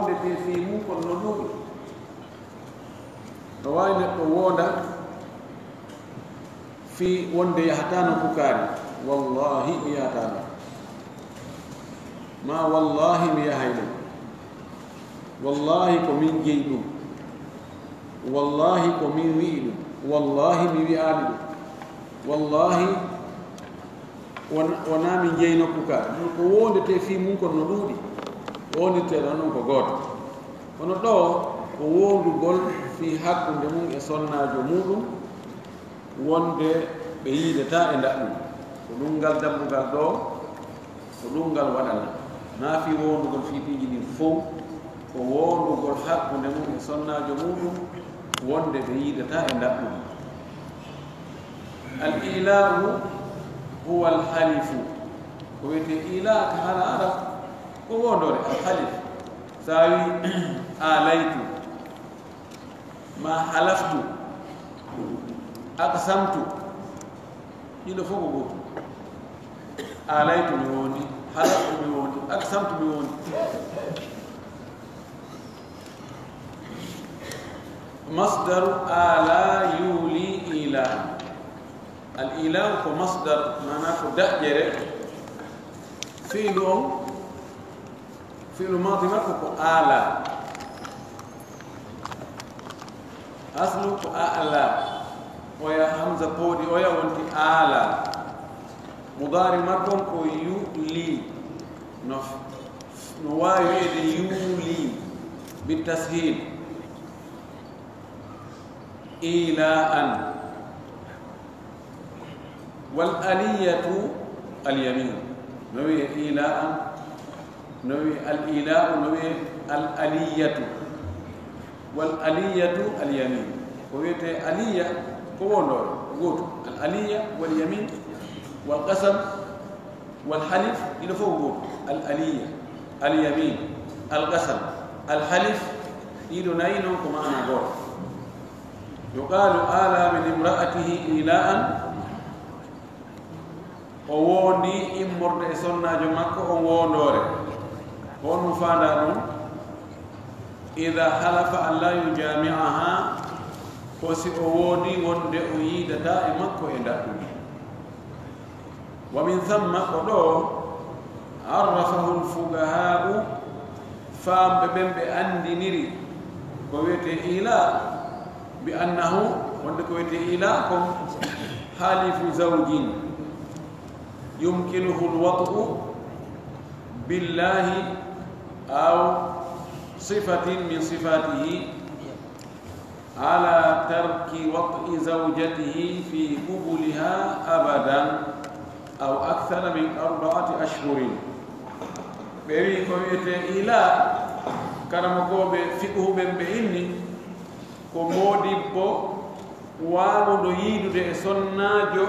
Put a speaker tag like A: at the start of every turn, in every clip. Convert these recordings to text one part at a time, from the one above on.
A: te fi mum kon no ɗuuɗi no wawi neɗɗo wonda fi wonde yahatano bukari wallahi mi yahatano ma wallahi mi yahay ɗum wallahi ko min jeyi ɗum wallahi ko min wi'i ɗum wallahi mi wi'ani ɗum wallahi wona min jeyi nokku ka ɗum ko wondete fi mum kon no ɗuuɗi wondirteɗo noon ko gooto kono ɗo ko wondugol fi hakkunde mum e sonnajo muɗum wonde ɓe yiidata e ndaɗɗum ko ɗum ngal dammugal ɗo ko ɗum ngal waɗana na fi wondugol fiitiji ɗin fof ko wondugol hakkunde mum e sonnajo muɗum wonde ɓe yiidata e ndaɗɗum al ilahu huwa al halifu ko wiyete ila ka hala arab ko wondore al halif sa wi alaytu ma halaftu aqsamtu ɗiɗo fof ko goto alaytu mi wondi halaftu mi wondi aqsamtu mi wondi masdaru ala yuli ila al ilahu ko masdar mana ko daƴƴere fiilu on fiilu madi makko ko ala aslu ko ala oya hamza pooɗi oya wonti ala mudari makkon ko yuli no wawi wiide yuli bitashil ila an wal aliyatu al yamin no wiye ila an no wiye al ilau no wiye al aliyatu wal aliyatu al yamin ko wiyete aliya ko wondore goto al aliya wal yamin wal qasam wal halif ila fof goto al aliya al yamin al qasam al halif ɗiɗo nayi noon ko maana goto yuqalu ala min imra'atihi ila'an o wondi immorde e sonnajo makko on wondore on mo fanda ɗum ida halafa an la yujami'aha ko si o wondi wonde o yiidata e makko e ndaɗɗum wa min thamma ko ɗo arrafahu lfugaha'u famɓe ɓen ɓe andiniri ko wiyete ila bi annahu wonde ko wiyete ila kom halifu zawjin yumkinuhu lwat'u billahi aw sifatin min sifatihi ala tarki wat'i zawjatihi fi qubuliha abadan aw akthara min 4 ashhurin ɓe wi ko wiyete ila karamokoɓe fiqhuɓen ɓe inni ko modibbo waawuɗo yiidude e sonnajo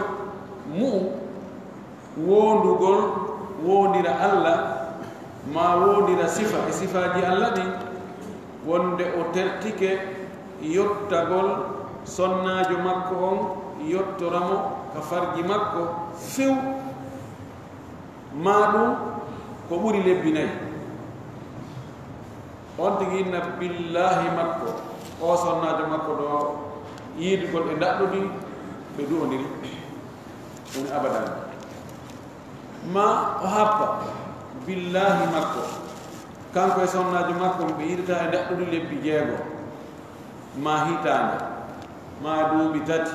A: mu'um wondugol wondira Allah ma wondira sifa e sifaji Allah ɗin wonde o tertike yottagol sonnajo makko on yottoramo ka farji makko few ma ɗum ko ɓuri lebbi nayi on tigi inna billahi makko o sonnajo makko ɗo yiidugol ɓe ndaɗɗuɗi ɓe du'odiri ɗum abadan ma o happa billahi makko kanko e sonnajo makko ɓe yiidata e ndaɗɗuɗi lebbi 6 ma hitande ma duuɓi 3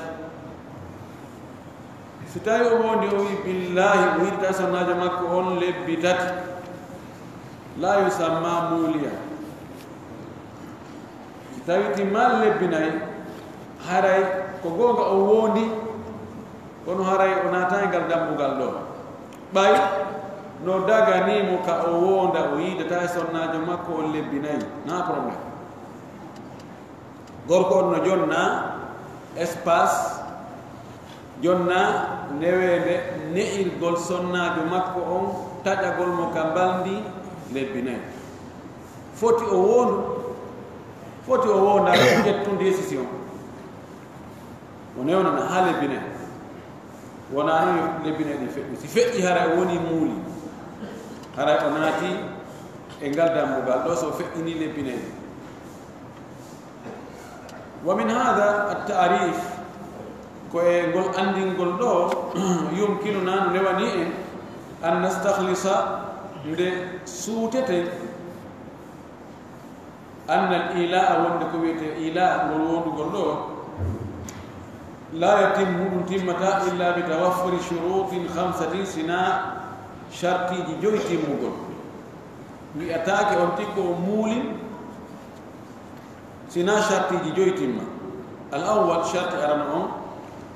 A: so tawi o wondi o wi billahi o yiidata sonnajo makko on lebbi 3 la yusamma muuliya so tawi timmal lebbi 4 haray ko gonga o wondi kono haray o naata e ngal dambugal ɗo ɓay no daganimo ka o wonda o yiidata e sonnajo makko on lebbi 4 na probléme gorko on no jonna espace jonna newede ne'irgol sonnajo makko on taƴagol mo ka mbaldi lebbi 4 foti o wonda o ƴettu décision o newnana ha lebbi 4 wona no lebbi 4 ɗi feƴƴi si feƴƴi haray o woni muuli haray o naati e ngal dambugal ɗo so feƴƴini lebbinayi wa min hada at-ta'rif ko e ngol andingol ɗo yumkinuna no newani en an nastakhlisa nde suutete anna al-ila'a wonde ko wiyete ila ngol wondugol ɗo la yatimmu ɗum timmata illa bi tawaffuri shurutin khamsatin sina shartiji joyi timmugol wi'atake on tikko o muulin sina shartiji joyi timma al awwal sharti arana on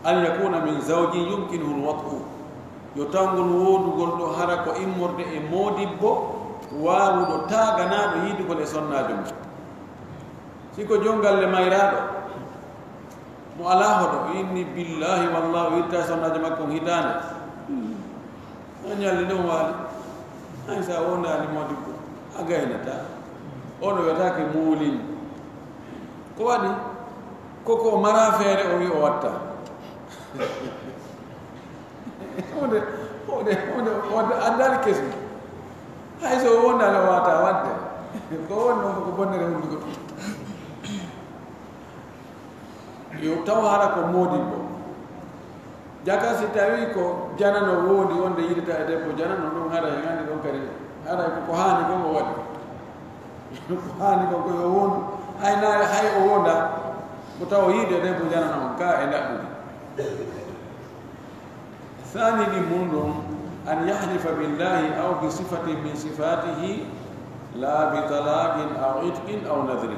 A: an yakuna min zawjin yumkinuhu al-wat'u yo tawngol wodugol ɗo hara ko immorde e modibbo wawuɗo taganaɗo yidugol e sonnajo mum siko jongalle mayraɗo mo ala hoɗo inni billahi wallahu witta sonnajo makko hitande a ñalli ɗum waali hay sa wondani modibbo a gaynata ono wiyatake muulin ko waɗi koko mara feere o wi o watta ode andali kesum hay so wondani o wata wadde ko wonno ko bonnere hundugo yo taw hara ko modibbo jaka si tawi ko janano woodi wonde yidita e debbo janano ɗum hara e gandi ɗon kadi hara ko hani ko o waɗi ko hani ko yo wondu hay o wonda ko taw yiide e debbo janano on ka e ndaɓɓude ثاني لمن أن يحلف بالله أو بصفة من صفاته لا بطلاق أو عتق أو نذر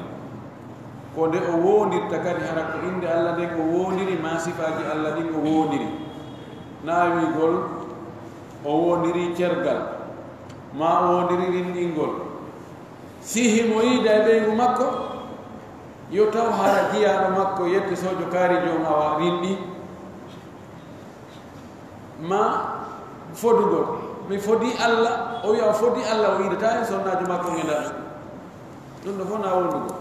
A: كونde o wondirta kadi hara ko inde Allah nde ko wondiri ma sifaji Allah ɗin o wondiri naawigol o wondiri cergal ma o wondiri rinɗingol sihi mo yiida e ɓeygu makko yo taw hara jiyaɗo makko yette sojo kaari jom awa rinɗi ma fodugol mi fodi Allah o wiya o fodi Allah o yiidata e sonnajo makko ngeɗaɗo ɗum ɗo fof na wondugo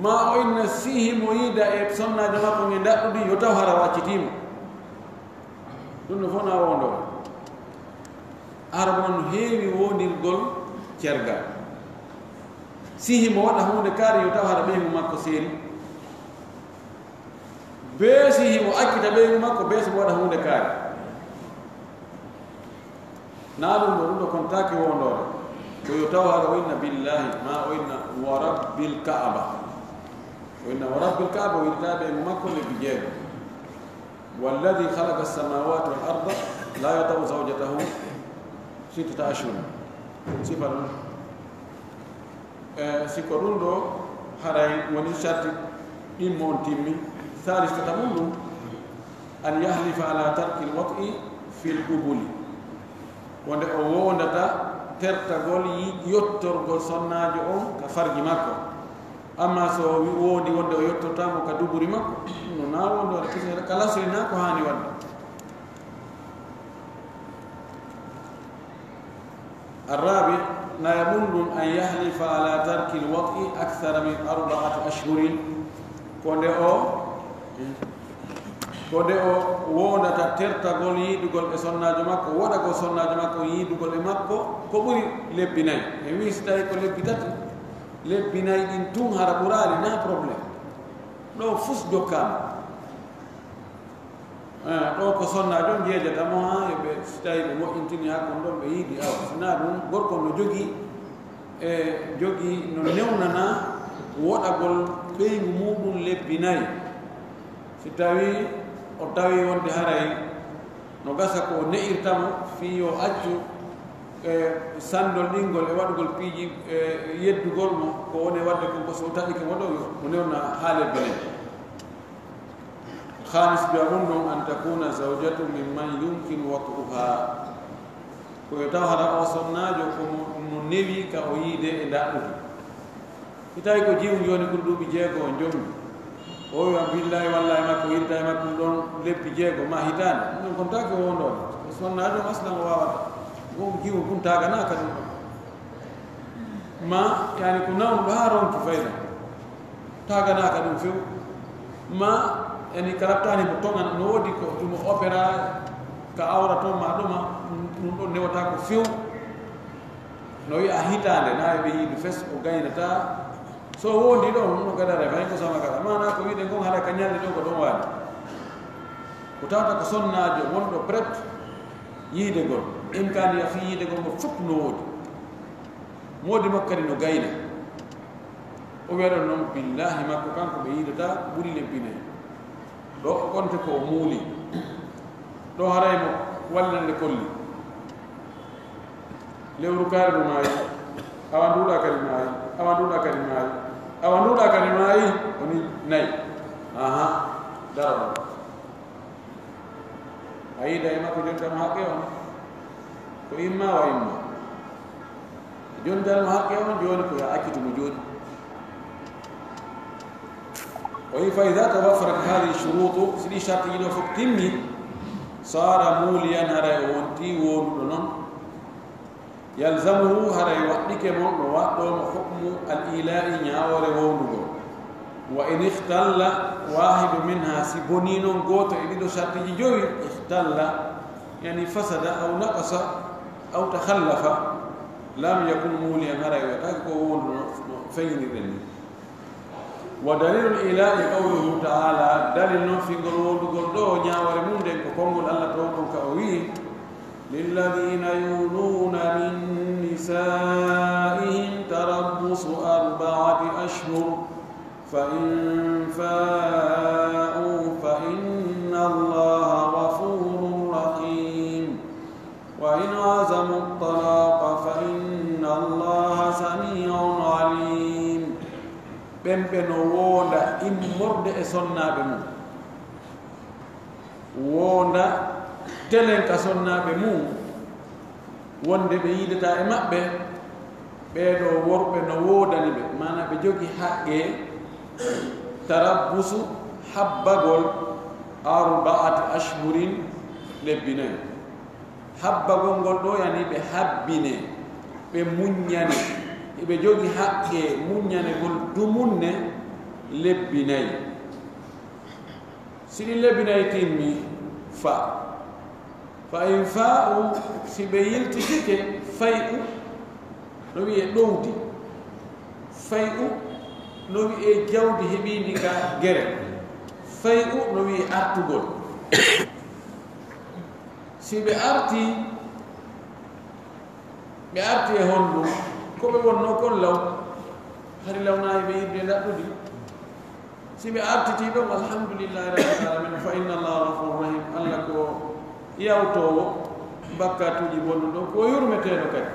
A: ma o inna sihi mo yiida e sonnajo makko nge daɗɗuɗi yo taw hara waccitima ɗum ɗo fof na wondo ara bon heewi wondirgol cergal sihi mo waɗa hunde kaari yo taw hara ɓeygu makko seeri be sihi mo akkita ɓeygu makko be so mo waɗa hunde kaari na ɗum ɗo ɗum ɗo kontaki wondore ko yo taw hara o inna billahi ma o inna wa rabbil kaaba o inna wa rabbil kaaba o yiɗitaɓe e makko lebbi jeego walladi halaka alsamawati wal arda la yatawu zawjatahu sittata ashhur sifa ɗum siko ɗum ɗo haray woni sarti ɗimmo on timmi halis tata mum ɗum an yahlifa ala tarki lwat'i fi lqubuli wonde o wondata tertagol yottorgol sonnajo on ka farji makko amma so wondi wonde o yottortamo ka duburi makko no na wondore kisere kala sirina ko hani wadde الرابع لا يمن أن يحلف على ترك الوطء أكثر من 4 أشهر kode o wondata tertagol yiidugol e sonnajo makko woɗa ko sonnajo makko yiidugol e makko ko ɓuri lebbi nayi e wi so tawi ko lebbi tati lebbi nayi ɗin tun hara ɓurali na probléme ɗo fus jokkama ɗo ko sonnajo jeejatamo ha yoɓe so tawi ɓe moƴƴintini hakkon ɗon ɓe yiidi aw sona ɗum gorko no jogii e jogii no newnana woɗagol ɓeygu muɗum lebbi nayi si tawi o tawi wonde haray no gasa ko ne'irtamo fi yo accu e sandol ɗingol e waɗugol piiji e yeddugol mo ko woni wadde konko so taƴike mo ɗo mo newna ha lebbi nayi halis biya mum ɗon an takuna zawjatu mimman yumkinu wat'uha koyo taw hara o sonnajo komo newi ka o yiide e ndaɗɗude si tawi ko jiwu joni ɓuri duuɓi jeego o jommi o wiya billahi wallahi makko yidita e makko ɗon lebbi jeego ma hitande ɗum kon taki o wondode o sonnajo aslan o wawata gom jiwu kum taganaka ɗum ɗon ma yani ko nawnuɗo ha ronki fayda taganaka ɗum few ma eni karabtani mo toŋan no woodi ko ɗum opéra ka awra to ma ɗuma ɗum ɗon newata ko few no wi a hitande na ɓe yiidu fes o gaynata so wondi ɗo no gadare fay ko sama kala mana ko wiide gon haɗa ka ñalde ɗo ko ɗon waali ko tawta ko sonnajo wonɗo prête yiide gol imkani a fi yiide gol ngo fof no woodi moodi makko kadi no gayna o wiyaɗon noon billahi makko kanko ɓe yiidata ɓuri lebbinayi ɗo o gonte ko muuli ɗo haraymo wallande kolli lewru kaare no maayi awa nduuɗa kadi maayi awa nduuɗa kadi maayi awa nduuɗa kadi maayi woni nayi aha dara ɗo a yiida e makko joni tan haqqe on ko imma wa imma joni tan mo haqqe on joni ko yo accitumo joni o wi fa ida tawaffarat hadihi shurutu siɗi charte yiɗo fof timmi sara muuliyan haray o wonti wonduɗo noon yalzamuhu haray waɗɗike mon no waɗɗomo hukmu al ila'i ñawore wondugo wa in ihtalla wahidu minha si boni noon goto e ɗiɗo chartiji joyi ihtalla yani fasada aw naqasa aw takhallafa lam yakun muuliyan haray wiyatake ko wondu no feynirɗen ni wa dalilul ila'i qawluhu ta'ala dalil noon fingol wondugol ɗo ñawore mum nden ko konngol allah to ɗon ka o wi lilladina yuluna min nisaihim tarabbusu 4 ashhur fa in fa'u fa inna allaha ghafurur rahim wa in azamu at-talaqa fa inna allaha sami'un 'alim ɓemɓe no wonda immorde e sonnaɓe mum wonda telen ka sonnaɓe mum wonde ɓe yiidata e maɓɓe ɓeɗo worɓe no wodani ɓe mana ɓe jogi haqqe tarabbusu habbagol 4 ashhurin lebbinayi habbagol ngol ɗo yani ɓe habbine ɓe muññane eɓe jogi haqqe muññanegol dumunne lebbinayi siɗi lebbinayi timmi fa in fa'u si ɓe yiltitike fay'u no wiye ɗowdi fay'u no wiye jawdi heɓindi ka gere fay'u no wiye artugol si ɓe arti e honɗum ko ɓe wonno kon law hari lawnayi ɓe yidde ɗaɗɗude si ɓe artiti ɗon alhamdulillahi rabbil alamin fa inna allaha ghafurur rahim allah ko yawtowo bakkatuji bonnu ɗon ko yurmeteɗo kadi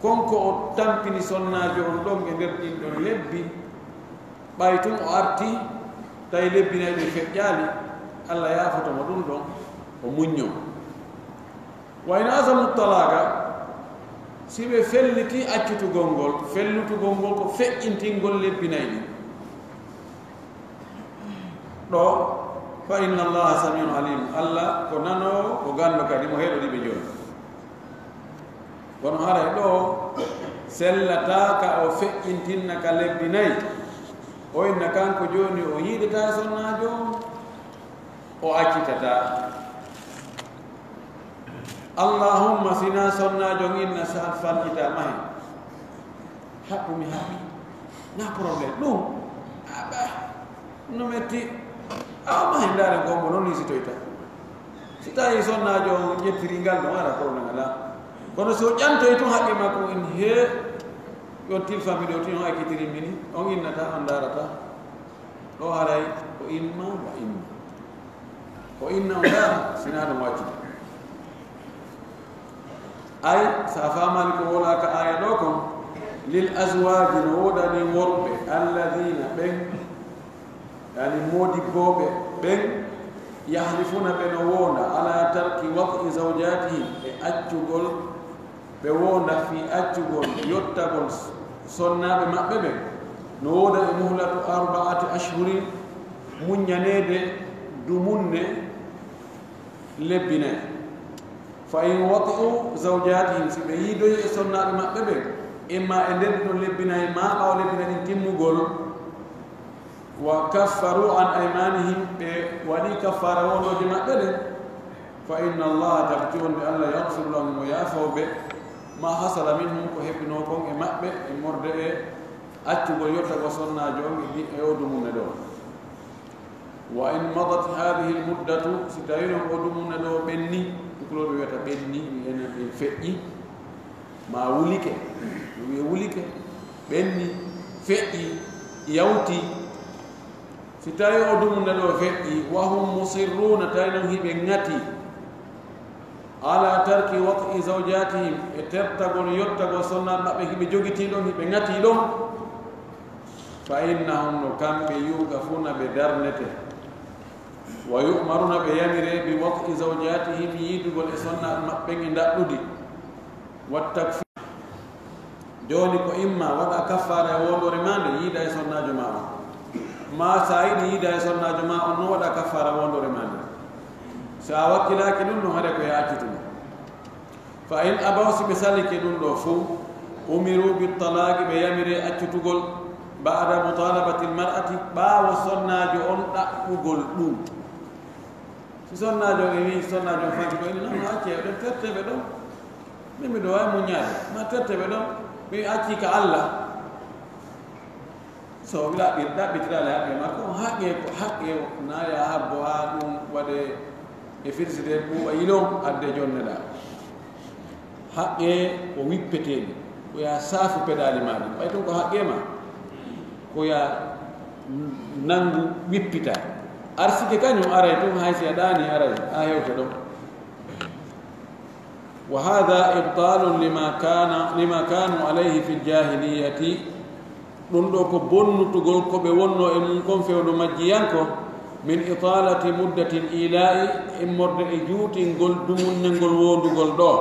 A: konko o tampini sonnajo on ɗon e nder ɗin ɗon lebbi ɓay tun o arti tawi lebbinayi ɗe feƴƴali allah yafotomo ɗum ɗon o muñño wa in azamu talaga si ɓe felliti accutugol ngol fellutugol ngol ko feƴƴintingol lebbinayi ɗi ɗo fa inna allaha samiun alim allah ko nanowo ko ganndo kadi mo heɗoɗiɓe jooni kono haray ɗo sellata ka o feƴƴintinna ka lebbinayi o inna kanko jooni o yiidata sonnajo o accitata allahumma sina sonnajo inna sa fallita mahe haɓɓumi haɓɓi na probléme ɗum aɓa no metti awa mahe ndaare gombo noon ni sitoyta si tawi sonnajo ƴettiri ngal no waɗa probléme ala kono so ƴantoy tun haqqe makko in he yon tilfami ɗo tin o ekkitiri mini on innata on darata ɗo haray ko imma wa imma ko inna on dara sina ɗum waccita ay sa famani ko wona ka aya ɗo kon lil aswaji no woɗani worɓe alladina ɓen yani modibboɓe ɓen yahlifuna ɓe no wonda ala tarki waqi zawjatihim e accugol ɓe wonda fi accugol yottagol sonnaɓe maɓɓe ɓen no woda e muhlatu 4 ashhurin muññanede dumunne lebbinayi fa in wati'u zawjatihim si ɓe yiidoyi e sonnaɓe maɓɓe ɓen imma e nder ɗon lebbinayi ma ɓaw lebbina ɗin timmugol wa kaffaru an aymanihim ɓe waɗi kaffara wondoje maɓɓe ɗen fa inna allaha takti wonde allah yahfiru lahum mo yaafoɓe ma hasala minhum ko heɓino kon e maɓɓe e morde e accugol yottago sonnajo on e odumune ɗo wa in madat hadihi lmuddatu si tawi noon odumune ɗo ɓenni tukuloɓe wiyata ɓenni enen ɓe feƴƴi ma wulike wiye wulike ɓenni feƴƴi yawti si tawi odumune ɗo feƴƴi wa hum musirruna tawi noon hiɓe ŋati ala tarki wati zawjatihim e tertagol yottagol sonnaɓe maɓɓe hiɓe jogiti ɗon hiɓe ŋati ɗon fa innahum no kamɓe yugafuna ɓe darnete wa yumaruna ɓe yamire bi wati zawjatihim yidugol e sonnaɓe maɓɓe e daɗɗudi wattakfi joni ko imma waɗa kaffara e wondore ma nde yiida e sonnajo ma on ma sa yiɗi yiida e sonnajo ma on no waɗa kaffara wondore ma nde sa wakkilaki ɗum no haɗe ko yaccituma fa in abaw si ɓe salike ɗum ɗo fo umiru bitalaqi ɓe yamire accutugol ba'da mutalabati lmar'ati ɓaawo sonnajo on ɗaɓɓugol ɗum si sonnajo e wi sonnajo fanti ko ini non acci ɗon terteɓe ɗon min miɗo wawi muñade ma terteɓe ɗon mi acci ka Allah so ɗaɓɓitirale haqqe makko haqqe ko haqqe na ya habbo ha ɗum waɗe e firside ɓuuɓa yilon adde jonneɗa haqqe ko wippeteɗi koya saafu peɗali maɗi ɓay tun ko haqqe ma koya nangu wippita arsike kañum aray tun haysi a ɗani aray a hewte ɗon wa hada ibtalun lima kanu alayhi fi ljahiliyati ɗum ɗo ko bonnutugol ko ɓe wonno e mum kon fewno majjiyanko min italati muddati ila'i immorde e juutingol dumunnelngol wondugol ɗo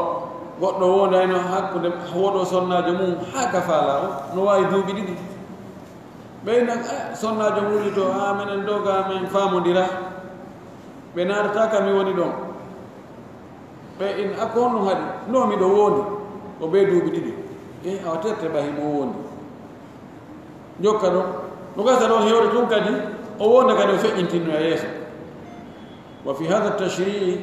A: goɗɗo wondayno hakkude woɗo sonnajo mum ha kafala o no wawi duuɓi ɗiɗi ɓeyna sonnajo mum to ha minen doga min famodira ɓe natata kam mi woni ɗon ɓe in akko honno haɗi no miɗo wondi o ɓe duuɓi ɗiɗi e awa terte ɓahimo wondi jokka ɗon no gasa ɗon hewre tun kadi o wonda kadi o feƴƴintinno e yeeso wa fi hada tashrii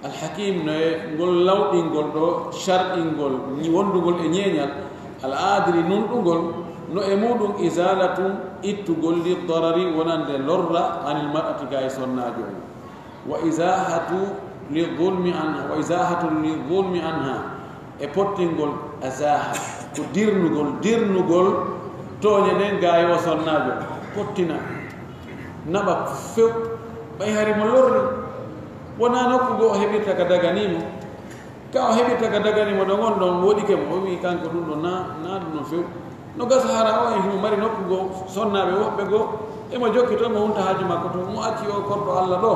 A: alhakim no e ngol lawɗingol ɗo sharɗingol wondugol e ñeeñal al adili nunɗugol no e muɗum isalatun ittugol li darari wonande lorra anil mar'ati ga e sonnajo o wa isahatu lidulmi anha wa isahatu lidulmi anha e pottingol azaha ko dirnugol tooñe ɗen ga yo sonnajo pottina naɓa few ɓay harimo lorri wona nokku go o heɓirta ka daganimo ka o heɓirta ka daganimo ɗo gon ɗon woɗike mo o wi kanko ɗum ɗo na ɗum no few no gasa hara o en himo mari nokku go sonnaɓe woɓɓe go emo jokki toon mo wonta haaju makko to mo acci o korɗo Allah ɗo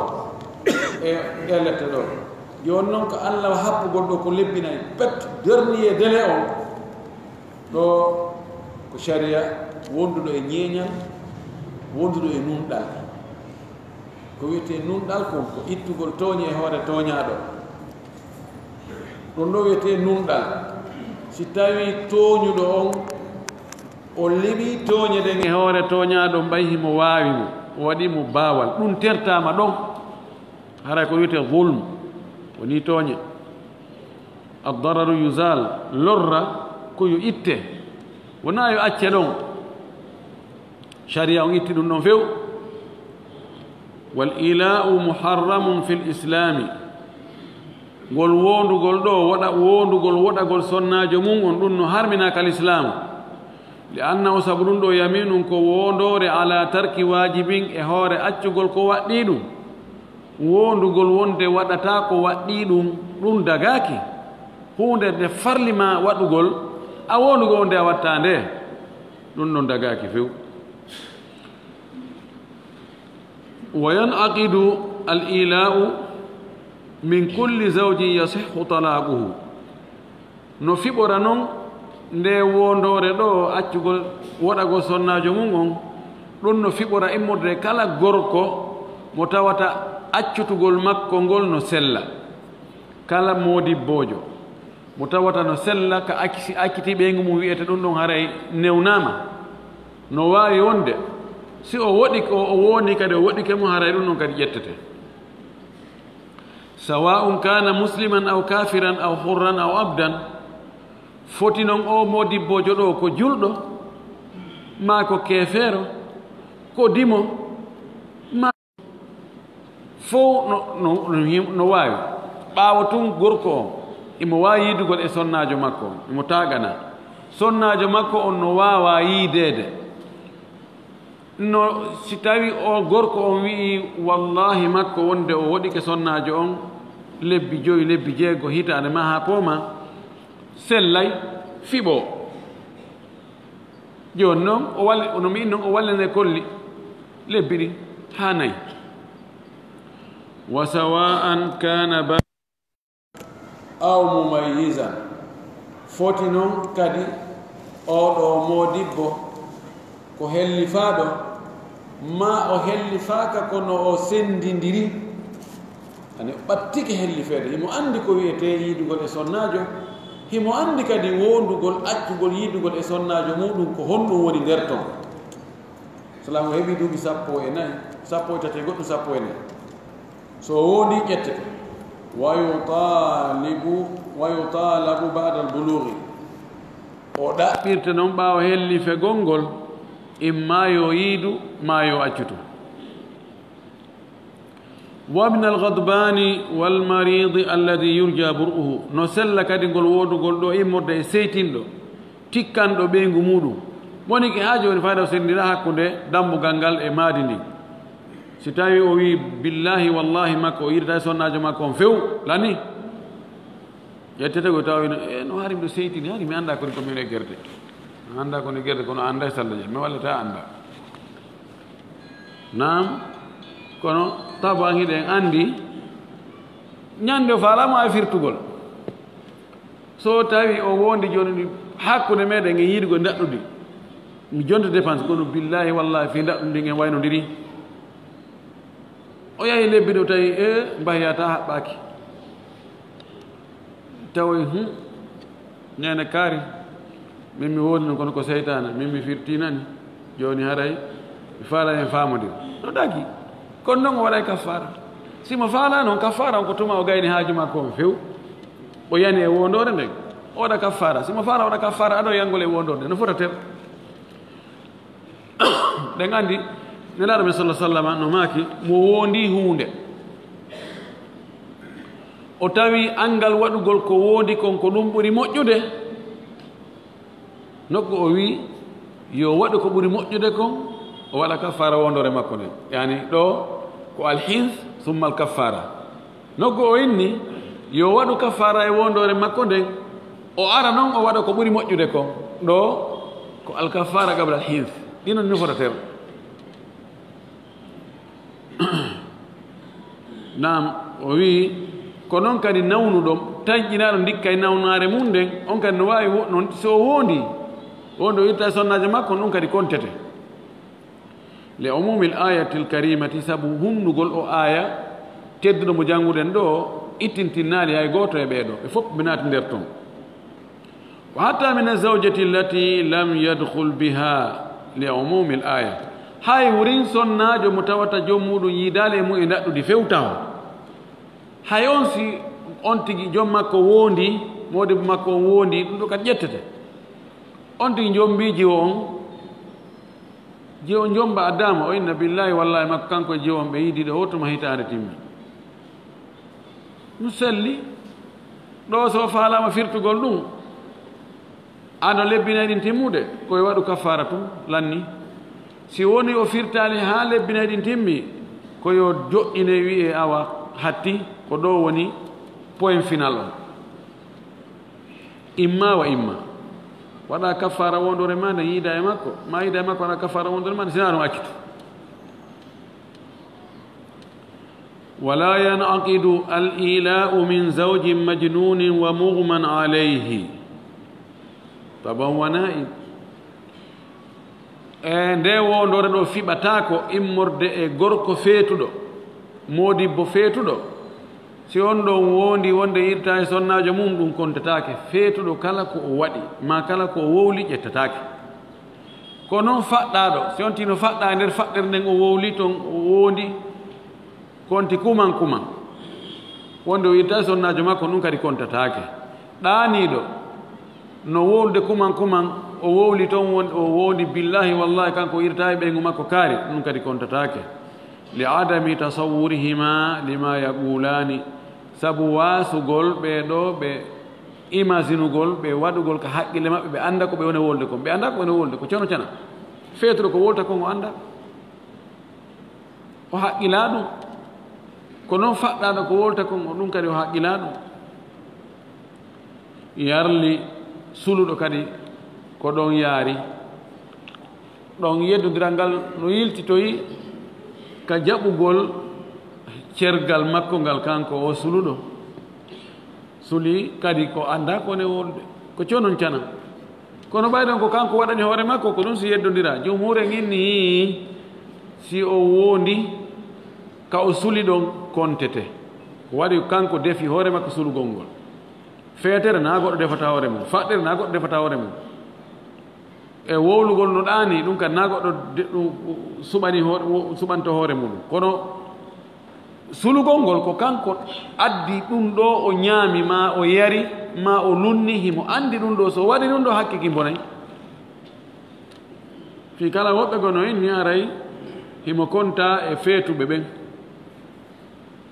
A: e ɗelette ɗo joni noon ko Allah happugol ɗo ko lebbinayi pet dernier délai on ɗo ko sharia wonduɗo e ñeeñal wonduɗo e nunɗal ko wiyete nunɗal kon ko ittugol tooñe e hoore tooñaɗo ɗum ɗo wiyete nunɗal si tawi tooñuɗo on o liɓi tooñe ɗen e hoore tooñaɗo mbay himo waawi mo o waɗimo baawal ɗum tertama ɗon haray ko wiyete zulm woni tooñe addararu yusal lorra ko yo itte wona yo acce ɗon sharia on itti ɗum ɗon few wal ila'u muharramun fi l'islami ngol wondugol ɗo wondugol woɗagol sonnajo mum on ɗum no harminaka l'islamu li annahu sabu ɗum ɗo yaminum ko wondore ala tarki wajibin e hoore accugol ko waɗɗi ɗum wondugol wonde waɗata ko waɗɗi ɗum dagaki hunde nde farlima waɗugol a wondugol wonde a watta nde ɗum ɗon dagaki few wa yanaqidu al ila'u min kulli zawjin yasihhu talaquhu no fiɓora noon nde wondore ɗo accugol woɗagol sonnajo mum on ɗum no fiɓora immorde kala gorko mo tawata accutugol makko ngol no sella kala modibbojo mo tawata no sella ka acciti ɓeygu mum wiyete ɗum ɗon haray newnama no wawi wonde si o woɗi o woni kadi o woɗike mo haray ɗum ɗon kadi ƴettete sawa'un kana musliman aw kafiran aw hurran aw abdan foti noon o modibbojo ɗo ko julɗo ma ko keefeero ko dimo ma fof no waawi ɓaawa tun gorko on imo waawi yiidugol e sonnaajo makko on imo taagana sonnaajo makko on no waawa yiideede no si tawi o gorko on wi'i wallahi makko wonde o woɗike sonnaajo on lebbi 5 lebbi 6 hitaande ma haa pooma sellay fiɓoo jooni noon no mi noon o wallene kolli lebbi ɗi haa 4 wa sawa'an kana aw mumayyizan foti noon kadi oɗo modibbo ko hellifaaɗo ma o hellifaaka kono o sendindiri ane ɓattike hellifeede himo anndi ko wiyete yiidugol e sonnaajo himo anndi kadi wondugol accugol yiidugol e sonnaajo muɗum ko honɗum woni nder ton salamu heɓi duuɓi 14 13 goɗɗum 14 so wondi ƴettete wa yutalabu ba'da al-bulughi o ɗaɓɓirte noon ɓaawa hellifegol ngol imma yo yiidu ma yo accutu وابن الغضبان والمريض الذي يرجى برؤه no sella kadi ngol wodugol ɗo immorde e seytinɗo tikkanɗo ɓeygu muɗum woni ke haa joni fayda o sendira hakkunde dambugal ngal e maadi ndi si tawi o wi billahi wallahi makko o yidata e sonnaajo makko on few lani ƴettete ko tawi no haari mɗo seytini haari mi annda koni komin e gerde mi annda koni gerde kono annda e sallaje mi wallata annda nam kono tabangi ɗen anndi ñande o faalama e firtugol so tawi o wondi joni hakkude meɗen e yiidugo daɗɗudi mi jonta dépense kono billahi wallahi fi daɗɗudi en waynodiri o yahi lebbi ɗo tawi mbahiyata haɓɓaki tawi ñande kaari min mi woodi non kono ko seytane min mi firtinani joni haray mi faala hen famodir no dagi kono noon o waɗay kaffara simo faala noon kaffara on ko tuma o gayni haaju makko on few o yani e wondore nden o waɗa kaffara simo faala waɗa kaffara aɗo yangol e wondorde no fota ter ɗen anndi nelaaɗo men sallah sallam no maaki mo wondi huunde o tawi angal waɗugol ko wondi kon ko ɗum ɓuri moƴƴude nokku o wi yo waɗu ko ɓuri moƴƴude kon o waɗa kaffara wondore makko nden yani ɗo ko alhins summa alkaffara nokku o inni yo waɗu kaffara e wondore makko nden o ara noon o waɗa ko ɓuri moƴƴude kon ɗo ko alkaffara qabla alhins ɗinon ni fota ter nam o wi ko noon kadi nawnuɗom taƴƴinaɗo ndikka e nawnare mum nden on kadi no wawi noon so wondi wondi o itta e sonnaji makko ɗum kadi kontete li umumi l ayati l karimati sabu humnugol o aya tedduɗo mo jannguɗen ɗo ittintinnaali hay gooto e ɓeeɗo e fof ɓe naati nder toon wa hatta min azawjati allati lam yadkhul biha li umumi l aya hay wurin sonnaajo mo tawata jom muɗum yiidaali e mum e daɗɗude fewta o hay on si on tigi jom makko wondi modi makko on wondi ɗum ɗo kadi ƴettete on tigi jommbiji o on jewo jomba addama o inna billahi wallahi makko kanko e jewon ɓe yiidiɗo hottuma hitaande timmi no selli ɗo so faalama firtugol ɗum ano lebbinay ɗin timmude koye waɗu kaffara tum lanni si woni o firtali ha lebbinay ɗin timmi koyo joƴƴine wiye awa hatti ko ɗo woni point final o imma wa imma waɗa kaffara wondore ma nde yiida e makko ma yiida e makko waɗa kaffara wondore ma nde sina ɗum accitu wala yanaqidu al ila'u min zawjin majnunin wa mughman alayhi taban wana'i e nde wondore ɗo fiɓatako immorde e gorko feetuɗo modibbo feetuɗo si on ɗon wondi wonde yirta e sonnajo mum ɗum kontatake feetuɗo kala ko o waɗi ma kala ko o wowli ƴettatake ko noon faɗɗaɗo si on tino faɗɗa e nder faɗɗere nden o wowli ton o wondi konti kuman kuman wonde o yirta e sonnajo makko ɗum kadi kontatake ɗaniɗo no wolde kuman o wowli toon wonde o woodi billahi wallahi kanko irta e ɓeygu makko kaari ɗum kadi kontatake li adami tasawwurihima lima yaqulani sabu wasugol ɓeɗo ɓe imaginugol ɓe waɗugol ko haqqille maɓɓe ɓe anda ko ɓe woni wolde kon ɓe anda ko woni wolde ko cono cana feetuɗo ko wolta kon o anda o haqqila ɗum ko noon faɗɗaɗo ko wolta kon o ɗum kadi o haqqila ɗum yarli suluɗo kadi ko ɗon yaari ɗon yeddodiral ngal no yiltitoyi ka jaɓugol cergal makko ngal kanko o suluɗo suli kadi ko anda ko ne wolde ko conon cana kono ɓayɗon ko kanko waɗani hoore makko ko ɗum si yeddodira jomhuure inni si o wondi ka o suli ɗon kontete ko waɗi kanko defi hoore makko sulugol ngol feetere na goɗɗo defata hoore mum faɗɗere na goɗɗo defata hoore mum e wowlugol no ɗaani ɗum kadi na goɗɗo ɗum suɓanto hoore muɗum kono sulugol ngol ko kanko addi ɗum ɗo o ñaami ma o yari ma o lunni himo andi ɗum ɗo so waɗi ɗum ɗo hakkiki bonayi fi kala woɓɓe gono en mi aray himo konta e feetuɓe ɓen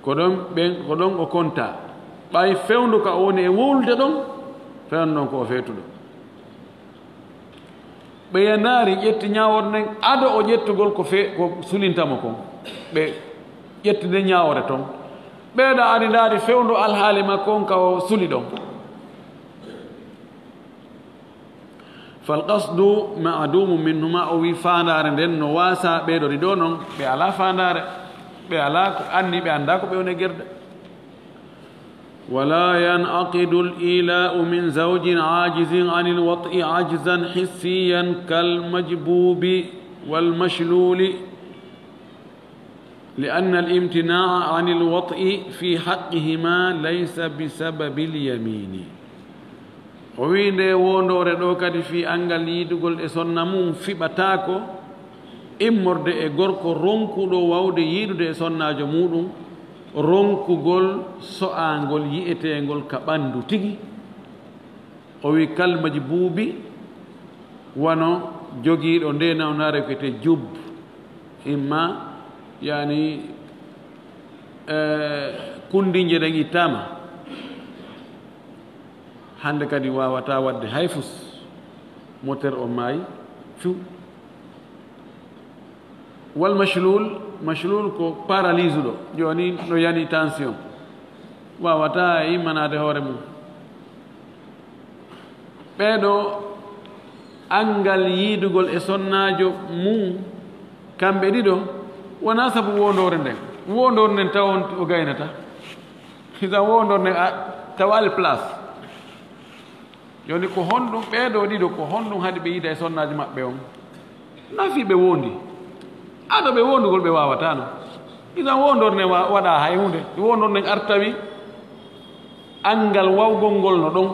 A: ko ɗon o konta ɓay fewndu ka o woni e wowlude ɗon fewndu ɗon ko o feetuɗo ɓe yennaari ƴetti ñaawore nden ado o ƴettugol ko sulintamo kon ɓe ƴettide ñaawore toon ɓeeɗa ari ndaari fewndu alhaali makko on ka o suli ɗon falqasdu maadumu minhuma o wi faandaare nden no waasa ɓeeɗo ɗi ɗo noon ɓe alaa faandaare ɓe alaa ko anni ɓe annda ko ɓe woni gerde ولا ينعقد الإيلاء من زوج عاجز عن الوطء عجزا حسيا كالمجبوب والمشلول لأن الامتناع عن الوطء في حقهما ليس بسبب اليمين وينده وندور دو كادي في أنغال يدغول e sonna mum fiɓatako immorde e gorko ronkuɗo wawde yiidude e sonnajo muɗum ronkugol so'angol yi'etengol ka ɓandu tigi o wi kalmaji buubi wano jogiiɗo nde nawnare koyete jub imma yani kundinje ɗen ittama hande kadi wawata wadde hay fus moteur o maayi fiw wal machlul ko paralyse ɗo joni no yani tension wawata immanade hoore mum ɓeeɗo angal yiidugol e sonnajo mum kamɓe ɗiɗo wona sabu wondore nden wondore nden taw o gaynata hisan wondore nden tawa al place joni ko honɗum ɓeeɗo ɗiɗo ko honɗum haade ɓe yiida e sonnaji maɓɓe on nafi ɓe wondi aɗo ɓe wondugol ɓe wawata no hisan wondore nden waɗa hay hunde wondore nden artawi angal wawgol ngol no ɗon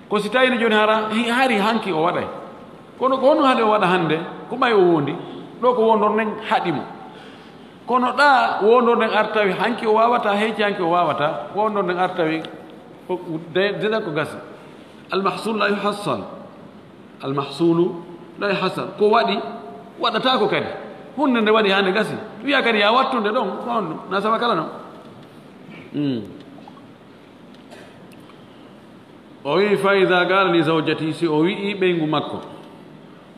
A: ko si tawino joni hari hanki o waɗay kono ko honno haade o waɗa hannde ko ɓay o wondi ɗo ko wondor nden haɗimo kono ɗa wondor nden artawi hanki o wawata heyci hanki o wawata wondor nden artawi deɗa ko gasi almahsul la yuhassal almahsulu la yuhassal ko waɗi waɗata ko kadi hunde nde waɗi hande gasi wiya kadi ya wattunde ɗon honɗum na sama kala noon o wi fa ida qala li zawjati si o wi'i ɓeygu makko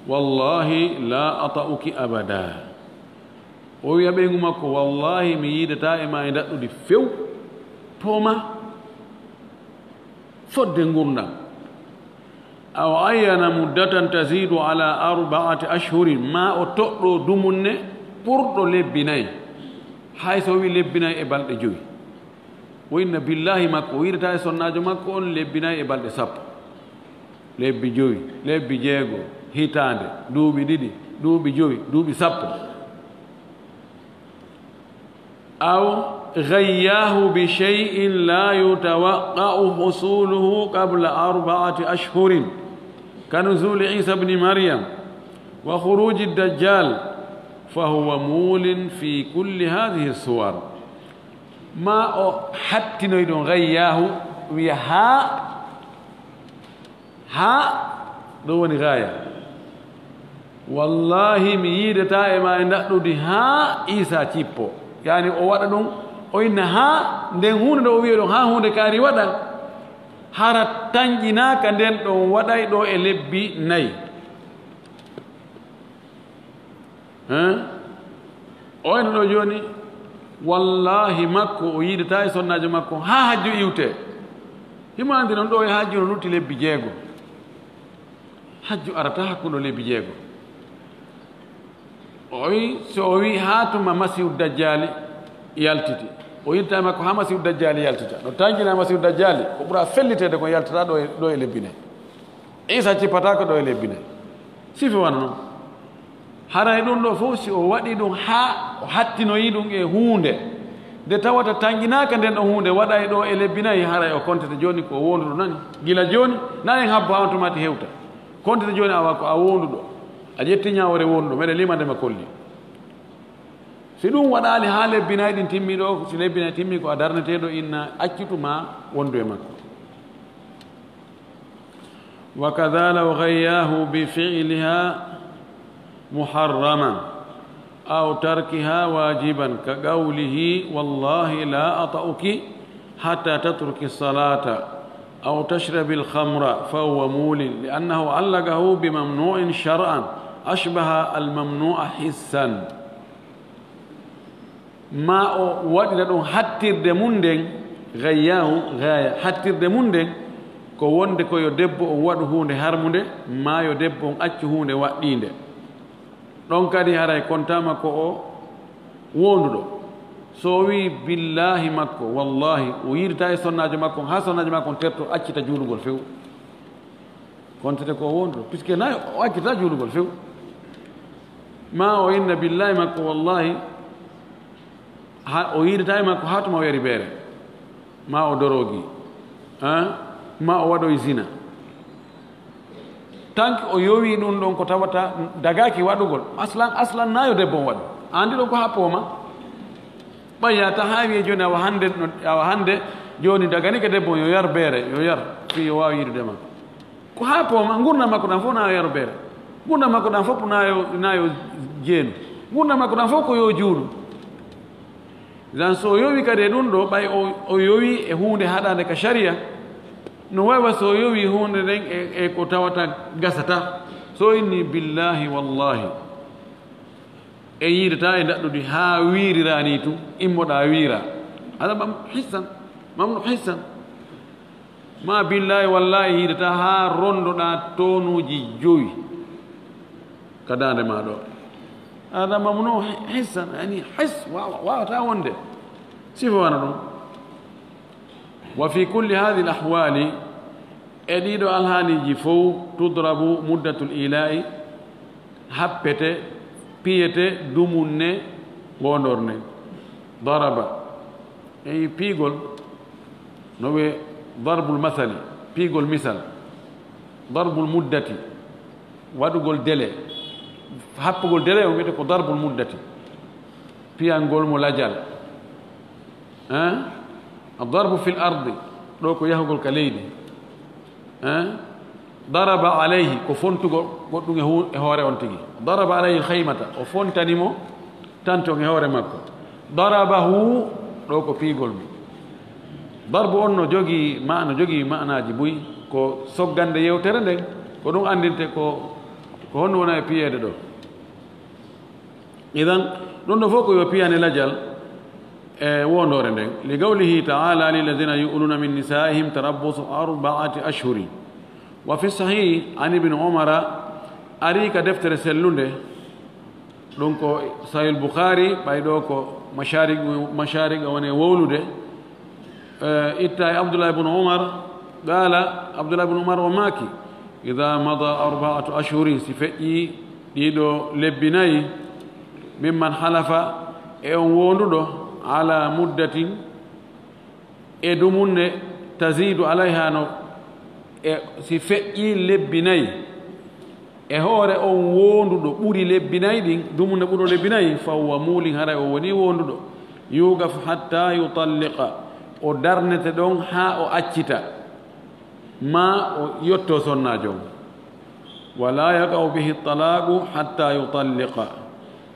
A: wallahi la ata'uki abada o wiya ɓeygu makko wallahi mi yiidata e ma e daɗɗude few toma fodde gurdam aw ayyana muddatan tazidu ala 4 ashhurin ma o toɗɗo dumunne ɓurɗo lebbi nayi hay so wi lebbi nayi e balɗe 5 o inna billahi makko o yiidata e sonnajo makko on lebbi nayi e balɗe 10 lebbi 5 lebbi 6 hitande duuɓi 2 duuɓi 5 duuɓi 10 aw غياه بشيء لا يتوقع حصوله قبل 4 أشهر كنزول عيسى بن مريم وخروج الدجال فهو مول في كل هذه الصور ما حتى نيدون غياه ويها ha ɗo woni gaya wallahi mi yiidata e ma e ndaɗɗude ha isa cippo yani o waɗa ɗum o inna ha nden hunde nde o wiya ɗon ha hunde kaari waɗa hara tanƴinaka nden ɗon waɗay ɗo e lebbi 4 o ene ɗo joni wallahi makko o yiidata e sonnajo makko ha hajju iwte himandi noon ɗo e hajju no lutti lebbi 6 hajju arata hakkuɗo lebbi 6 o wi so o wi ha tuma masihu dajjali yaltiti o yiddata makko ha masihu dajjali yaltita no tanjina masihu dajjali ko ɓura fellitede ko yaltata ɗo e lebbi 4 isa cippata ko ɗo e lebbi 4 sifi wana noon haray ɗum ɗo fof si o waɗi ɗum ha o hattinoyi ɗum e hunde nde tawata tanginaka nden ɗon hunde waɗay ɗo e lebbi 4 haray o kontete joni ko wonduɗo nani gila joni nani habbo ha on tumati hewta kontete joni awa ko a wonduɗo a ƴetti ñawore wonduɗo meɗe limandema kolli si ɗum waɗali ha lebbi 4 ɗin timmi ɗo si lebbi 4 timmi ko a darneteɗo inna accituma wondu e makko wa kada law gayyahu bi fi'liha محرما أو تركها واجبا كقوله والله لا أطأك حتى تترك الصلاة أو تشرب الخمر فهو مول لأنه علقه بممنوع شرعا أشبه الممنوع حسا ما وجد حتى دموندن غياه غاية حتى دموندن ko wonde ko yo debbo o waɗu hunde harmunde ma yo debbo on accu hunde waɗɗinde ɗon kadi haray kontama ko o wonduɗo so wi billahi makko wallahi o yirta e sonnajo makko ha sonnajo makko on terto accita juulugol few kontete ko o wonduɗo puisque nayi o accita juulugol few ma o inna billahi makko wallahi o yirta e makko ha tuma o yari beere ma o dorogi ma o waɗoye zina tanki o yowi ɗum ɗon ko tawata dagaki waɗugol aslan nayo debbo on waɗu andi ɗon ko happoma ɓayya ta ha wiye joni awa hande joni dagani ke debbo yo yar beere yo yar fi yo wawi yidudema ko happoma gurdam makko ɗan fof nayo yaro beere gurdam makko ɗan fof nayo jeenu gurdam makko ɗan fof ko yo juuɗu dan so yowi kadi e ɗum ɗo ɓay o yowi e hunde haɗande ka sharia no wawa so yowi hunde nden e ko tawata gasata so inni billahi wallahi e yiidata e daɗɗude ha wiirirani tu immoɗa wiira aɗa mamnu hissan ma billahi wallahi yiidata ha rondoɗa tonuji 5 ka dande ma ɗo aɗa mamnu hissan yani his wawata wonde sifa wana ɗum وفي كل هذه الأحوال أديد الهاني جفو تضرب مدة الإيلاء حبته بيته دمونه ونورنه ضرب أي بيقول نوى ضرب المثل بيقول مثل ضرب المدة ودقول دلة حبقول دلة وميتك ضرب المدة بيانقول ملاجل الضرب في الأرض لوكو يهقل كليدي ضرب عليه كفنت قلت هوري أنتجي ضرب عليه الخيمة وفنتنمو تنتو هوري مكو ضربه لوكو في قلبي ضرب أنه جوجي معنى جبوي كو سوغان دي يوترن ko ɗum andinte ko honno wona e piyeede ɗo idan ɗum ɗo fof ko yo piyane lajal e wondore nden li qawlihi taala lilladina yu'luna min nisaihim tarabbusu 4 ashhurin wa fi sahih an ibn umara ari ka deftere sellunde ɗum ko sahih bukhari ɓayɗo ko masharig woni wowlude itta e abdullah ibn umar qala abdullah ibn umar o maaki ida mada 4 ashhurin si feƴƴi ɗiɗo lebbi nayi mimman halafa e on wonduɗo ala muddatin e dumunne tazidu alayha no e si feƴƴi lebbi nayi e hoore on wonduɗo ɓuri lebbi nayi ɗin dumunne ɓuuro lebbi nayi fa huwa muulin haray o woni wonduɗo yugaf hatta yutalliqa o darnete ɗon ha o accita ma o yotto sonnajo wala yaqau bihi talaqu hatta yutalliqa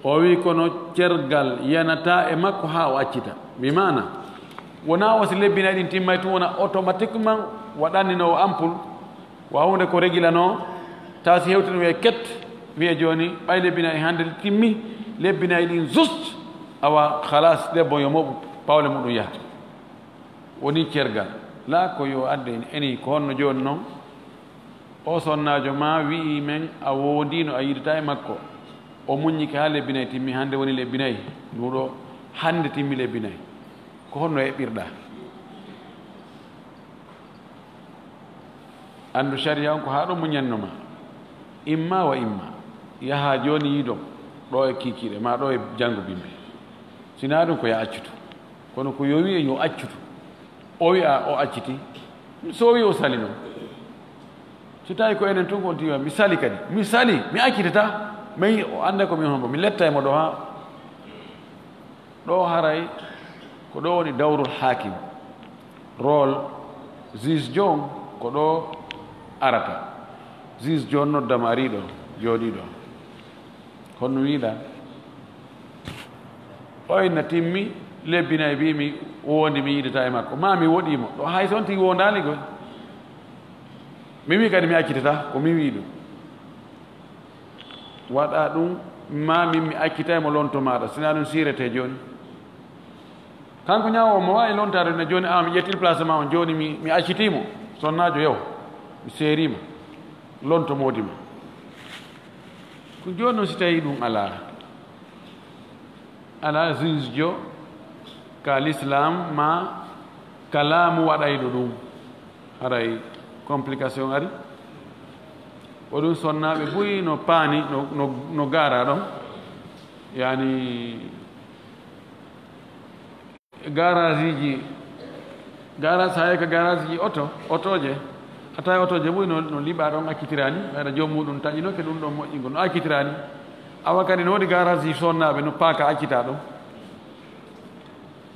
A: o wi kono cergal yanata e makko ha o accita bi mana wona wasi lebbina ɗin timmay tum wona automatiquement waɗannino o ampoule wawde ko régulano taw si hewtino wiye ket wiye joni ɓay lebbina e hande timmi lebbina e ɗin juste awa halas debbo yo moɓu pawle muɗum yaha woni cergal la ko yo adde eni ko honno joni noon o sonnajo ma wi men a woodino a yidata e makko o muññike ha lebbinayi timmi hande woni lebbinayi nduɗo hande timmi lebbinayi ko honno heɓɓirɗa andu sharia on ko ha ɗo muñannoma imma wa imma yaha joni yiidom ɗo e kikiɗe ma ɗo e janngo bimbe sina ɗum ko ya accutu kono ko yo wiye yo accutu o wiya o acciti so wi o sali noon so tawi ko enen tun ko diwa mi sali kadi mi sali mi accitata mai o anda ko min hombo mi letta e mo ɗo ha ɗo haray ko ɗo woni dawrul hakim rôle juge jon ko ɗo arata juge jon noddama ariɗo jooɗiɗo kono wiiɗa oyna timmi lebbina e mbimi wondi mi yidata e makko ma mi woɗimo ɗo hay son tigi wondali koy mi wi kadi mi accitata ko mi wi ɗum waɗa ɗum ma min mi accita mo lonto maɗa sina ɗum sirete joni kanko ñawo mo wawi lontade ne joni mi ƴettil place ma on joni mi accitimo sonnajo yaw mi seerima lonto modima ko joni noon si tawi ɗum ala juge jo ka l'islam ma kalamu waɗayɗo ɗum haray complication ari o ɗum sonnaɓe boyi no paani no gara ɗon yani garage ji garage hay ko garage ji otoje a tawi otoje boyi no liɓa ɗon accitirani ɓayɗa joom muɗum taƴino ke ɗum ɗon moƴƴingo no accitirani awa kadi no woodi garage ji sonnaɓe no paaka accita ɗon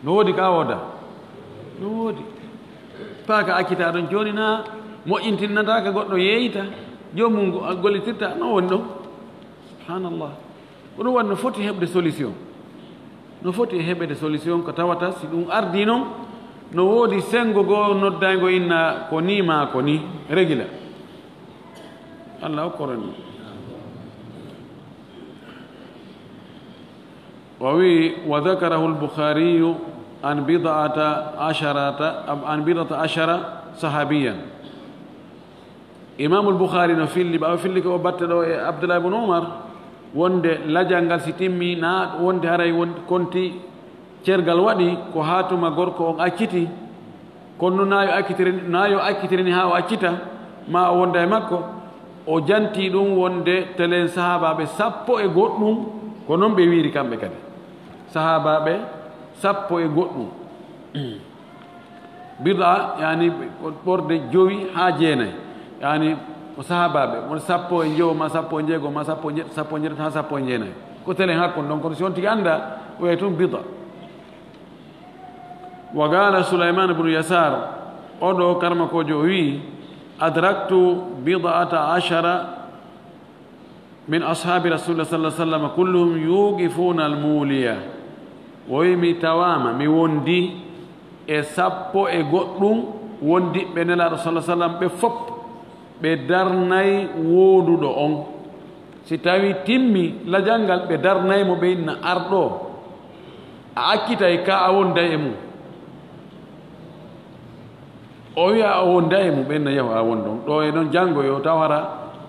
A: no woodi ka wooda no woodi paaka accita ɗon joni na moƴƴintinnataka goɗɗo yeeyita jomum gollitirta no woni ɗon subhanallah ko ɗum waɗi no foti heɓde solution no foti e heɓede solution ko tawata si ɗum ardi noon no woodi sengo goo noddaygo inna ko ni ma ko ni régula allah hokkoren ɗum ووي وذكره البخاري عن بضعة عشر صحابيا إمام البخاري نفيل لك وبتلو عبد الله بن عمر وند لجانغال سيتيمي نا وند هراي وند كونتي تيرغال وادي كو هاتوما غوركو اون اكيتي كونو نايو اكيتريني ها واكيتا ما وند ماكو o janti ɗum wonde telen sahabaɓe 10 e goɗɗum ko noon ɓe wiiri kamɓe kadi sahabaɓe 10 e goɗɗum bida yani ɓorde 5 ha 9 yani ko sahabaɓe won 10 e jewo ma 10 e jeego ma 10 e 7 ha 10 e 9 ko telen hakkon ɗon kono si on tigi anda oye tun bida wa qala Sulayman ibn Yasar oɗo karmakojo o wi أدركت 12 من أصحاب رسول الله صلى الله عليه وسلم كلهم يوقفون المولية ويمي تواما مي وندي سابو غوتدوم وندي بنلا رسول الله صلى الله عليه وسلم بفوب بدرناي وودو اون si tawi timmi la jangal ɓe darnaymo ɓe inna arɗo a akkitay ka a wonda e mum o wiya o wonda e mum ɓenna yahu a won ɗon ɗo e ɗon janngo yo taw hara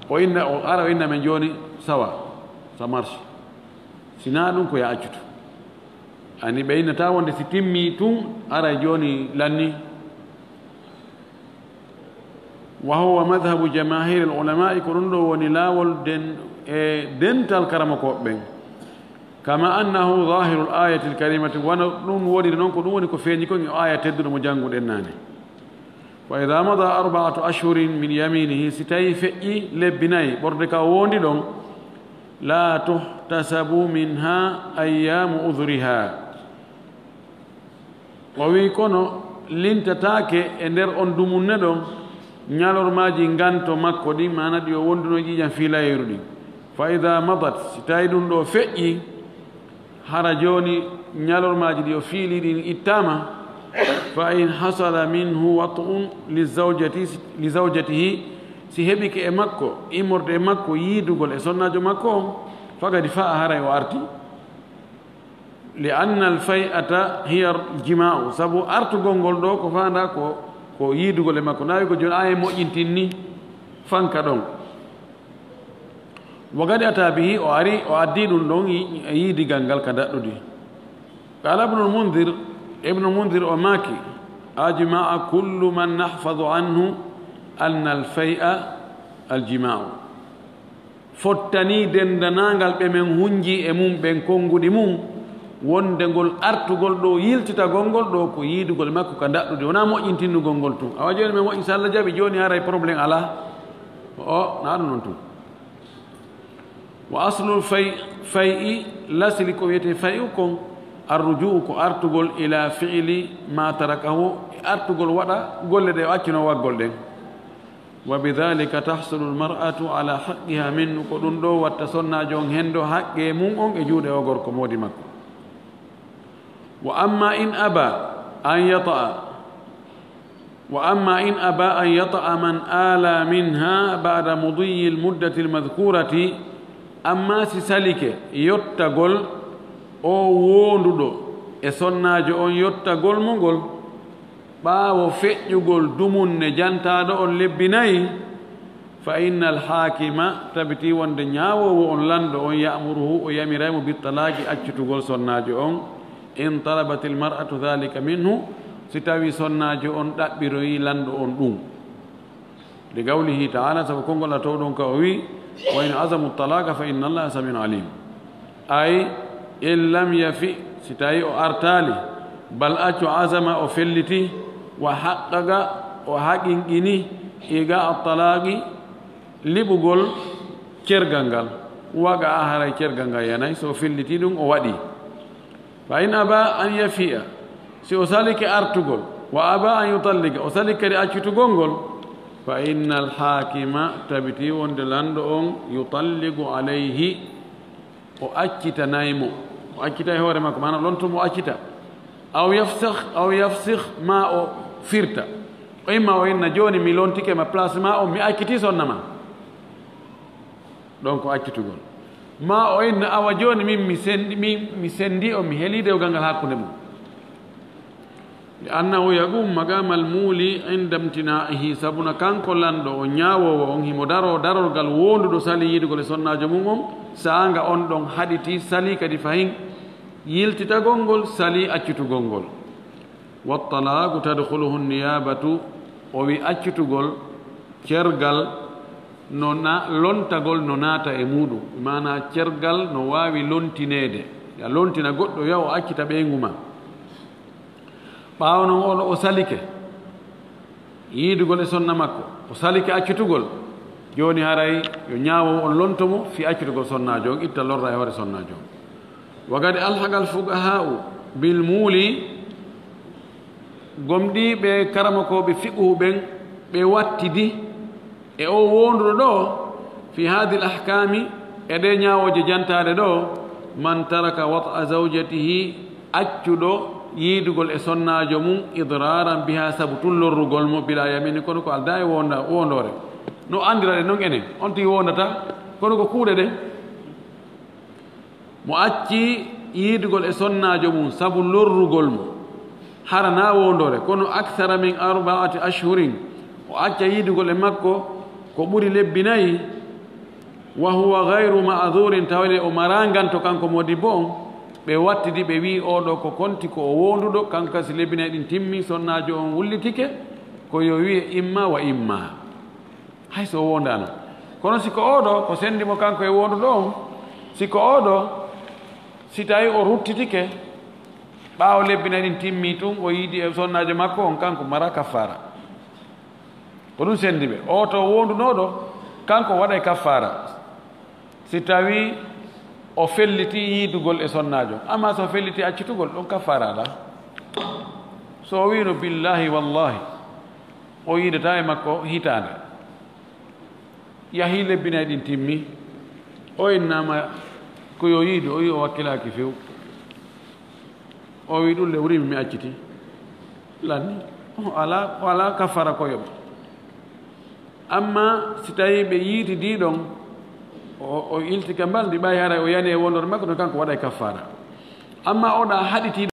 A: o inna o ara o inna men jooni sawa ça marche sina ɗum ko ya accutu ani ɓe innata wonde si timmi tun ara jooni lanni wa huwa madhabu jamahir al ulama'i ko ɗum ɗo woni laawol dental karamakoɓe ɓen kama annahu zahiru l ayati l karimati wona ɗum woniri noon ko ɗum woni ko feeñi kon e aya tedduɗo mo jannguɗen naane wa ida mada 4 ashhurin min yaminihi si tawi feƴƴi lebbi nayi ɓorde ka wondi ɗon la tuhtasabu minha ayyamu udhriha o wi kono lintatake e nder on dumunne ɗon ñalormaji nganto makko ɗi mana ɗi o wonduno ƴiƴam fiilayeru ɗi fa ida madat si tawi ɗum ɗo feƴƴi hara joni ñalormaji ɗi o fiili ɗin ittama fa in hasala minhu wat'un li zawjatihi si heɓike e makko immorde e makko yiidugol e sonnajo makko on fagadi fa a haray o arti li anna al fay'ata hiya jima'u sabu artugol ngol ɗo ko fanda ko yiidugol e makko nawi ko joni aye moƴƴintin ni fanka ɗon wo gadi ata bihi o ari o addi ɗum ɗon yiidigal ngal ka daɗɗudi qala ibnu mundir o maaki ajma'a kullu man nahfadu anhu anna alfay'a aljima'u fottani dendanagal ɓe men hunji e mum ɓen konguɗi mum wonde ngol artugol ɗo yiltitagol ngol ɗo ko yiidugol makko ka daɗɗude wona moƴƴintinnugol ngol tun awa joni min moƴƴi so Allah jaɓi joni haray probléme ala o na ɗum noon tun wa aslul fay'i lasili ko wiyete fay'u kon arrujuu ko artugol ila fi'li ma tarakahu artugol waɗa golle ɗe o accino waggol ɗen wa bidhalika tahsulu almar'atu ala haqqiha minhu ko ɗum ɗo watta sonnajo on hendo haqqe mum on e juuɗe o gorko moodi makko wa amma in aba an yata'a man ala minha ba'da mudiyi almuddati almadhkurati amma si salike yottagol o wonduɗo e sonnajo on yottagol mo ngol ɓaawo feƴƴugol dumunne jantaɗo on lebbinayi fa inna alhakima tabiti wonde ñawowo on lanɗo on ya'muruhu o yamiraymo bittalaki accutugol sonnajo on in talabat almar'atu dhalika minhu si tawi sonnajo on ɗaɓɓiroyi lanɗo on ɗum li qawlihi ta'ala sabu konngol a tow ɗon ka o wi wa in azamu talaka fa inna allaha samiun alim ay in lam yafi si tawi o artali bal accu azama o felliti wa haqqaga o haƙinƙini iga a talaqi liɓugol cergal ngal waga a haray cergal ngal yanayi so felliti ɗum o waɗi fa in aba an yafi'a si o salike artugol wa aba an yutallika o salike kadi accutugol ngol fa inna alhakima tabiti wonde lanɗo on yutalligu alayhi o accitanaymo o accita e hoore makko mana lontomo o accita aw yafsih ma o firta o imma o inna joni mi lontike ma place ma o mi acciti sonna ma donc accitugol ma o inna awa joni min mi sendi o mi heeli dewgal ngal hakkude mum li annahu yaqum maqama almuuli inda imtina'ihi sabuna kanko lanɗo o ñaawowo on himo darolgal wonduɗo sali yiidugol e sonnajo mum on saanga on ɗon haɗiti sali kadi fayin yiltitagol ngol sali accutugol ngol wattalaku tadkhuluhu niyabatu o wi accutugol cergal no lontagol no naata e muɗum mana cergal no wawi lontinede ya lontina goɗɗo yaw o accita ɓeygu ma ɓaawo noon o salike yiidugol e sonna makko o salike accutugol joni haray yo ñaawo on lontomo fi accutugol sonnajo on itta lorra e hoore sonnajo on wagadi alhagal fugaha'u bil muuli gomɗiɓe karamakoɓe fiqhu ɓen ɓe wattidi e o wonduɗo ɗo fi hadi l ahkami e ɗe ñawoje jantade ɗo man taraka wat'a zawjatihi accuɗo yiidugol e sonnajo mum idraran biha sabu tun lorrugol mo bila yamini kono ko alda e wondore no andira ɗe noon enen on tigi wondata kono ko kuuɗe ɗe mo acci yiidugol e sonnajo mum sabu lorrugol mo harana wondore kono akthara min 4 ashhurin o acca yiidugol e makko ko ɓuri lebbi nayi wa huwa gayru ma'durin tawde o maranganto kanko modibbo on ɓe wattidi ɓe wi oɗo ko konti ko o wonduɗo kanko kasi lebbi nayi ɗin timmi sonnajo on wullitike ko yo wiye imma wa imma hay so o wondano kono siko oɗo ko sendimo kanko e wonduɗo on siko oɗo si tawi o ruttitike ɓaawo lebbi nayi ɗin timmi tun o yiidi e sonnajo makko on kanko mara kaffara ko ɗum sendi ɓe o to wondunoɗo kanko waɗa kaffara si tawi o felliti yiidugol e sonnajo amma so felliti accitugol ɗon kaffara ala so wino billahi wallahi o yidata e makko hitande yahi lebbinay ɗin timmi o innama koyo yiide o wi o wakkilaki few o wi ɗum le wurimi mi acciti lanni ala kaffara koyoɓa amma si tawi ɓe yiiti ɗiɗon o ilti ka mbaldi ɓay hara o yani e wondore makko to kanko waɗa kaffara amma oɗa haɗitiɗo